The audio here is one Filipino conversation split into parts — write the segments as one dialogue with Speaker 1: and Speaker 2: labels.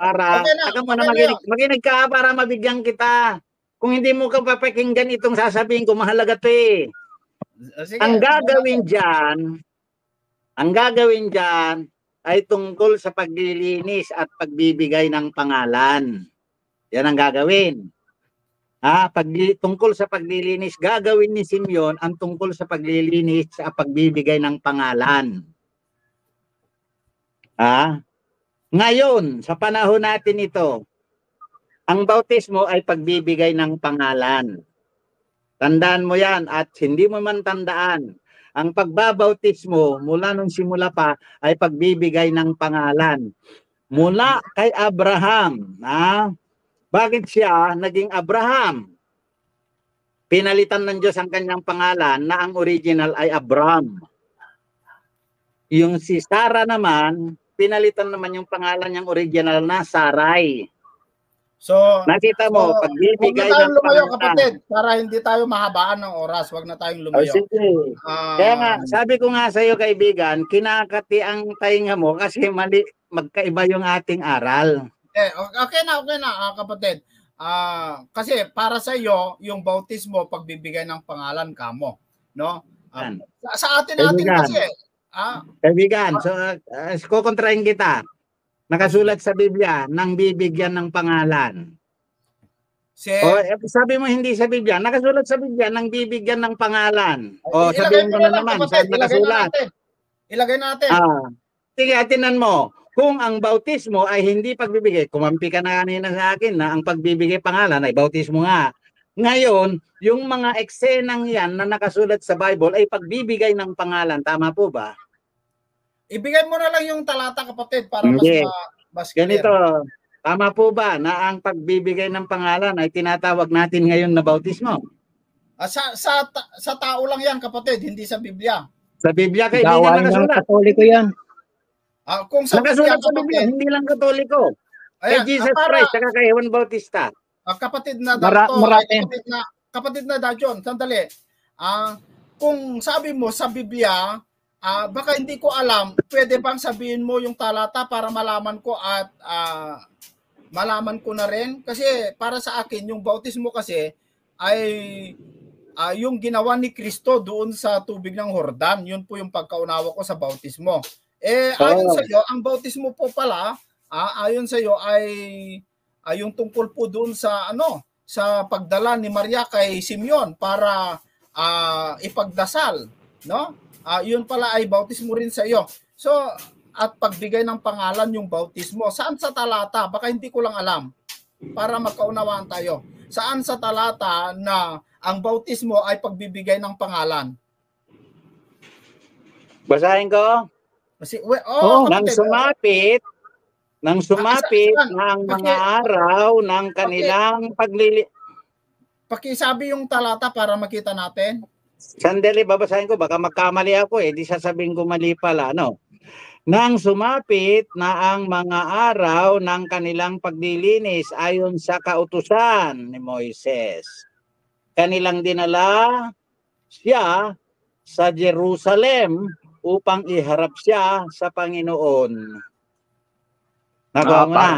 Speaker 1: para
Speaker 2: Okay na,
Speaker 1: saka mo
Speaker 2: okay
Speaker 1: na
Speaker 2: na yun.
Speaker 1: makinig ka para mabigyan kita. Kung hindi mo ka papakinggan itong sasabihin ko, mahalaga 'to eh.
Speaker 2: Sige,
Speaker 1: Ang
Speaker 2: tingnan
Speaker 1: gagawin diyan ay tungkol sa paglilinis at pagbibigay ng pangalan. Yan ang gagawin. Tungkol sa paglilinis, gagawin ni Simeon ang tungkol sa paglilinis at pagbibigay ng pangalan. Ngayon, sa panahon natin ito, ang bautismo ay pagbibigay ng pangalan. Tandaan mo yan at hindi mo man tandaan. Ang pagbabautismo mula nung simula pa ay pagbibigay ng pangalan. Mula kay Abraham. Bakit siya naging Abraham? Pinalitan ng Diyos ang kanyang pangalan na ang original ay Abram. Yung si Sarah naman, pinalitan naman yung pangalan niyang original na Sarai.
Speaker 2: So,
Speaker 1: nakita mo, pagbibigay
Speaker 2: huwag na tayong
Speaker 1: ng
Speaker 2: lumayo,
Speaker 1: pangalan.
Speaker 2: kapatid, para hindi tayo mahabaan ng oras. Huwag na tayong lumayo.
Speaker 1: Sige. Kaya nga, sabi ko nga sa iyo, kaibigan, kinakati ang tainga mo kasi mali, magkaiba yung ating aral.
Speaker 2: Okay na, kapatid. Kasi para sa iyo, yung bautismo, pagbibigay ng pangalan kamo. No? Sa atin kasi.
Speaker 1: Kaibigan, so kukontrahin kita. Nakasulat sa Biblia, nang bibigyan ng pangalan. Sabi mo hindi sa Biblia, nakasulat sa Biblia, nang bibigyan ng pangalan. Sabihin mo na naman, saan nakasulat?
Speaker 2: Ilagay natin.
Speaker 1: Sige, atinan mo. Kung ang bautismo ay hindi pagbibigay, kumampi ka na kanina sa akin na ang pagbibigay pangalan ay bautismo nga. Ngayon, yung mga eksenang yan na nakasulat sa Bible ay pagbibigay ng pangalan. Tama po ba?
Speaker 2: Ibigay mo na lang yung talata, kapatid, para mas clear.
Speaker 1: Ganito, tama po ba na ang pagbibigay ng pangalan ay tinatawag natin ngayon na bautismo?
Speaker 2: Sa tao lang yan, kapatid, hindi sa Biblia.
Speaker 1: Sa Biblia, kaibigan, nakasulat.
Speaker 3: Katoliko yan.
Speaker 2: Kung sa
Speaker 1: nakasulat sa Biblia, hindi lang Katoliko. Kay Jesus Christ, saka kay Juan Bautista.
Speaker 2: Kapatid na kapatid na Dajon, sandali. Kung sabi mo sa Biblia, baka hindi ko alam, pwede bang sabihin mo yung talata para malaman ko at malaman ko na rin? Kasi para sa akin, yung bautismo kasi ay yung ginawa ni Kristo doon sa tubig ng Jordan. Yun po yung pagkaunawa ko sa bautismo. Ayon sa iyo, ang bautismo po pala, ayon sa iyo ay yung tungkol po doon sa sa pagdala ni Maria kay Simeon para ipagdasal, no? Yun pala ay bautismo rin sa iyo. So, at pagbigay ng pangalan yung bautismo. Saan sa talata? Baka hindi ko lang alam. Para magkaunawaan tayo. Saan sa talata na ang bautismo ay pagbibigay ng pangalan?
Speaker 1: Basahin ko. Nang sumapit na ang mga araw ng kanilang
Speaker 2: Pakisabi yung talata para makita natin.
Speaker 1: Sandali, babasahin ko. Baka magkamali ako di sasabihin ko mali pala. Nang sumapit na ang mga araw ng kanilang paglilinis ayon sa kautusan ni Moises, kanilang dinala siya sa Jerusalem upang iharap siya sa Panginoon. Nagawa mo na.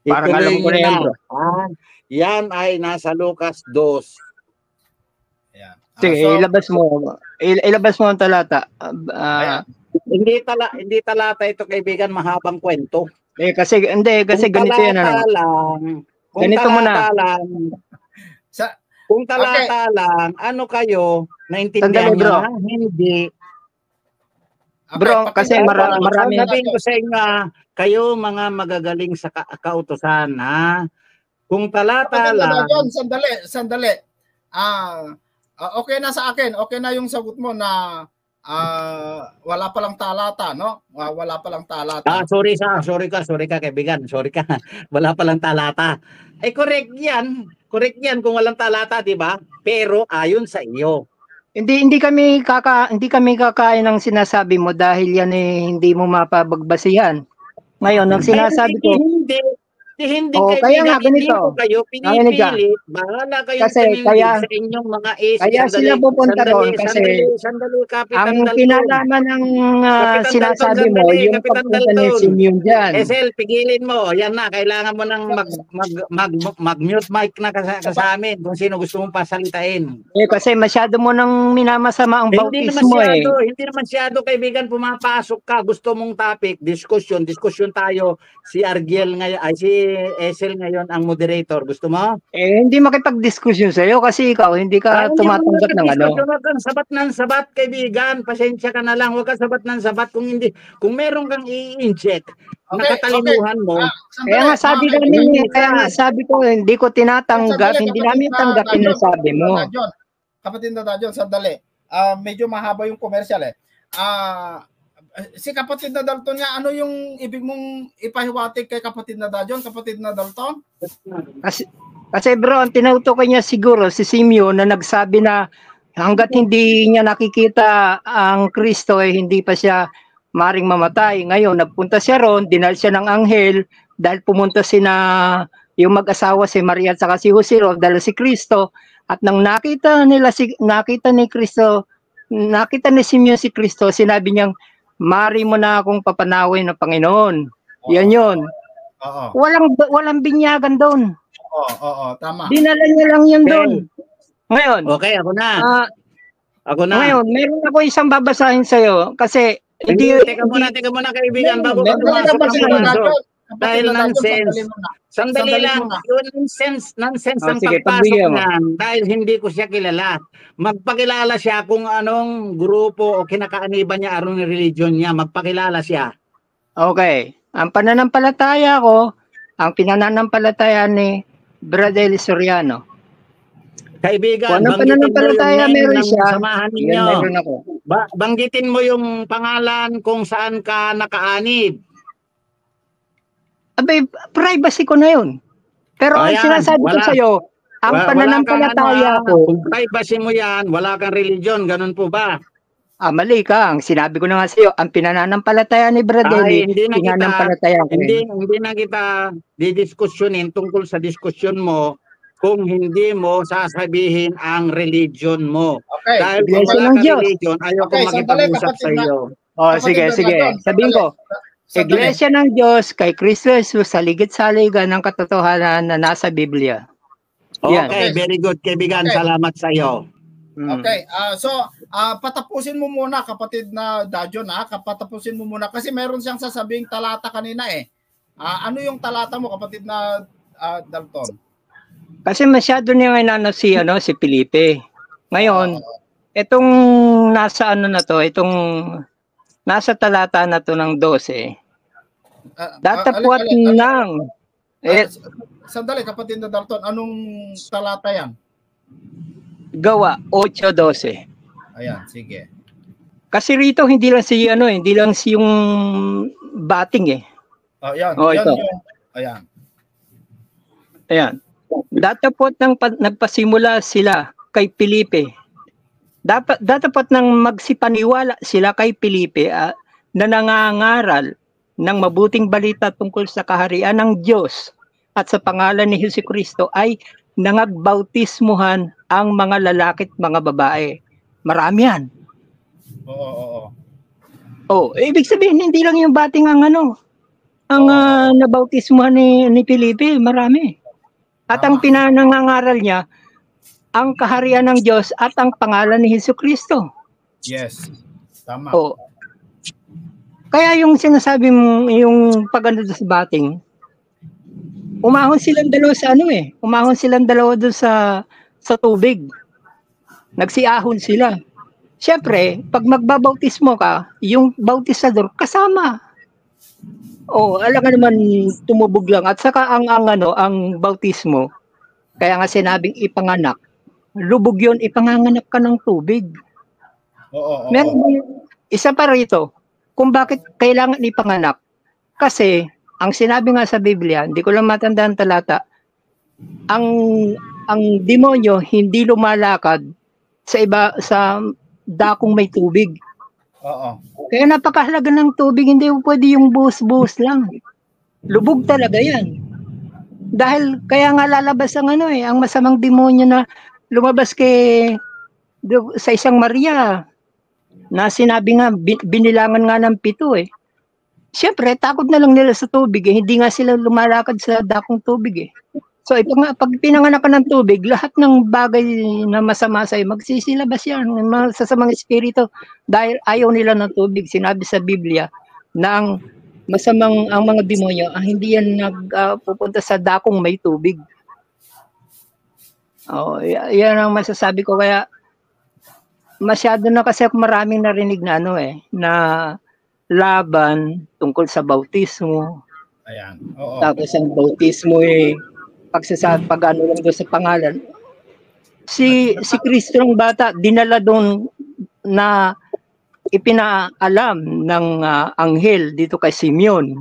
Speaker 3: Parang alam ko na yan, bro.
Speaker 1: Yan ay nasa Lucas 2.
Speaker 3: Sige, ilabas mo ang talata.
Speaker 1: Hindi talata ito, kaibigan, mahabang kwento.
Speaker 3: Kasi ganito yan. Ganito muna.
Speaker 1: Kung talata lang, ano kayo, naintindihan niyo? Hindi.
Speaker 3: Bro, kasi marami.
Speaker 1: Sabihin ko sa inyo, kayo mga magagaling sa kautusan, Kung talata lang.
Speaker 2: Sandali. Okay na sa akin. Okay na yung sagot mo na wala palang talata, no? Wala palang talata.
Speaker 1: Sorry ka, kaibigan. Sorry ka. Wala palang talata. Correct yan. Correct yan kung walang talata, di ba? Pero ayon sa iyo.
Speaker 3: Hindi kami kakain ng sinasabi mo dahil yan hindi mo mapabagbasihan. Ngayon, ang sinasabi ko,
Speaker 1: Hindi
Speaker 3: Oo, kaya nga
Speaker 1: kaibigan, hindi
Speaker 3: ganito.
Speaker 1: ko kayo
Speaker 3: Nakinig ka.
Speaker 1: pinipili. Bahala kayong
Speaker 3: Kasi
Speaker 1: tumindig sa inyong mga
Speaker 3: kaya sila pupunta doon kasi
Speaker 1: sandali,
Speaker 3: ang
Speaker 1: Kapitan Dalton.
Speaker 3: kinalaman ng
Speaker 1: Kapitan Dalton,
Speaker 3: sinasabi mo,
Speaker 1: sandali,
Speaker 3: yung
Speaker 1: Kapitan
Speaker 3: pagpunta ni
Speaker 1: Dalton.
Speaker 3: Simeon dyan.
Speaker 1: Esel, pigilin mo. Yan na, kailangan mo nang mag-mute mic na sa amin kung sino gusto mong pasalitain.
Speaker 3: Kasi masyado mo nang minamasama ang bautismo
Speaker 1: Hindi naman masyado kaibigan, pumapasok ka, gusto mong topic, discussion tayo. Si Argiel ngayon, ay si Esel ngayon ang moderator. Gusto mo?
Speaker 3: Hindi makipag-diskusyon sa'yo kasi ikaw hindi ka tumatanggap ng ano.
Speaker 1: Huwag kang sabat ng sabat, kaibigan. Pasensya ka na lang. Huwag kang sabat ng sabat kung meron kang i-inject na katalinuhan mo.
Speaker 3: Kaya nga sabi ko, hindi ko tinatanggap, hindi namin tanggapin ang sabi mo.
Speaker 2: Kapatid na Dajon, sandali. Medyo mahaba yung commercial eh. Si kapatid na Dalton nga, ano yung ibig mong ipahiwatig kay kapatid na Dajon, kapatid na Dalton?
Speaker 3: Kasi bro, ang tinutukoy niya siguro si Simeon na nagsabi na hanggat hindi niya nakikita ang Kristo hindi pa siya maring mamatay. Ngayon, nagpunta siya ron, dinal siya ng anghel dahil pumunta yung mag-asawa si Maria at saka si Jose ron, dahil si Kristo. At nang nakita ni Simeon si Kristo, sinabi niyang, mari mo na akong papanawin ng Panginoon. Yan yun. Walang binyagan doon.
Speaker 2: Oo, tama.
Speaker 3: Dinala niya lang yun doon. Ngayon.
Speaker 1: Okay, ako na.
Speaker 3: Ngayon, meron ako isang babasahin sa'yo kasi
Speaker 1: teka muna kaibigan, bago ka pumasok ng pumasok. Dahil nonsense. Sandali lang. Nonsense ang pagpasok niyan. Dahil hindi ko siya kilala. Magpakilala siya kung anong grupo o kinakaaniba niya, anong religion niya. Magpakilala siya.
Speaker 3: Okay. Ang pananampalataya ko, ang pinananampalataya ni Brother Soriano.
Speaker 1: Kaibigan, samahan ninyo. Banggitin mo yung pangalan kung saan ka nakaanib.
Speaker 3: Abay, privacy ko na yun. Pero ang sinasabi ko sa'yo, ang pananampalataya ko.
Speaker 1: Kung privacy mo yan, wala kang religion, ganun po ba?
Speaker 3: Mali ka. Ang sinabi ko na nga sa'yo, ang pinananampalataya ni Bradelli, pinananampalataya ko.
Speaker 1: Hindi na kita didiskusyonin tungkol sa diskusyon mo kung hindi mo sasabihin ang religion mo.
Speaker 2: Okay.
Speaker 1: Dahil kung wala kang religion, ayoko makipag-usap sa iyo.
Speaker 3: Sige. Sabihin ko, Iglesia ng Diyos kay Kristo Jesus sa ligit-saligan ng katotohanan na nasa Biblia.
Speaker 1: Okay, very good kaibigan. Salamat sa iyo.
Speaker 2: Okay, patapusin mo muna kapatid na Dajon patapusin mo muna kasi meron siyang sasabing talata kanina eh. Ano yung talata mo kapatid na Dalton?
Speaker 3: Kasi masyado niya inano si Felipe. Ngayon, itong nasa nasa talata na to ng 12. Datapwat ng
Speaker 2: sandali kapatid na Dalton, anong talata yan?
Speaker 3: Gawa 8:12.
Speaker 2: Ayan, sige.
Speaker 3: Kasi rito hindi lang si yung bating eh.
Speaker 2: Ayan,
Speaker 3: ito. Ayan. Datapwat ng nagpasimula sila kay Felipe. Datapwat nang magsipaniwala sila kay Felipe na nangangaral ng mabuting balita tungkol sa kaharian ng Diyos at sa pangalan ni Jesucristo ay nangagbautismuhan ang mga lalaki at mga babae. Marami yan. Oo. Ibig sabihin, hindi lang yung bating ang nabautismuhan ni Felipe, marami. At ang pinanangaral niya, ang kaharian ng Diyos at ang pangalan ni Jesucristo.
Speaker 2: Yes. Tama.
Speaker 3: Oo. Kaya yung sinasabi mo, yung paganda sa bating, umahon silang dalawa doon sa tubig. Nagsiahon sila. Siyempre, pag magbabautismo ka, yung bautisador kasama. Alam ka naman tumubog lang. At saka ang bautismo, kaya nga sinabing ipanganak, lubog yun, ipanganganak ka ng tubig. Meron isa pa rito, kung bakit kailangan ipanganak. Kasi, ang sinabi nga sa Biblia, hindi ko lang matandaan talata, ang demonyo hindi lumalakad sa dakong may tubig. Kaya napakahalaga ng tubig, hindi pwede yung buhos-buhos lang. Lubog talaga yan. Dahil kaya nga lalabas ang ano ang masamang demonyo na lumabas sa isang Maria na sinabi nga binilangan nga ng 7 Siyempre takot na lang nila sa tubig hindi nga sila lumalakad sa dakong tubig So pag pinanganak ka ng tubig, lahat ng bagay na masama sa'yo, magsisilabas yan, masasamang espiritu dahil ayaw nila ng tubig. Sinabi sa Biblia na ang mga demonyo, hindi yan pupunta sa dakong may tubig. Yan ang masasabi ko. Kaya masyado na kasi maraming narinig na na laban tungkol sa bautismo.
Speaker 2: Ayan. Oo.
Speaker 3: Tapos ang bautismo pag-ano lang doon sa pangalan. Si Kristo ng bata, dinala doon na ipinaalam ng anghel dito kay Simeon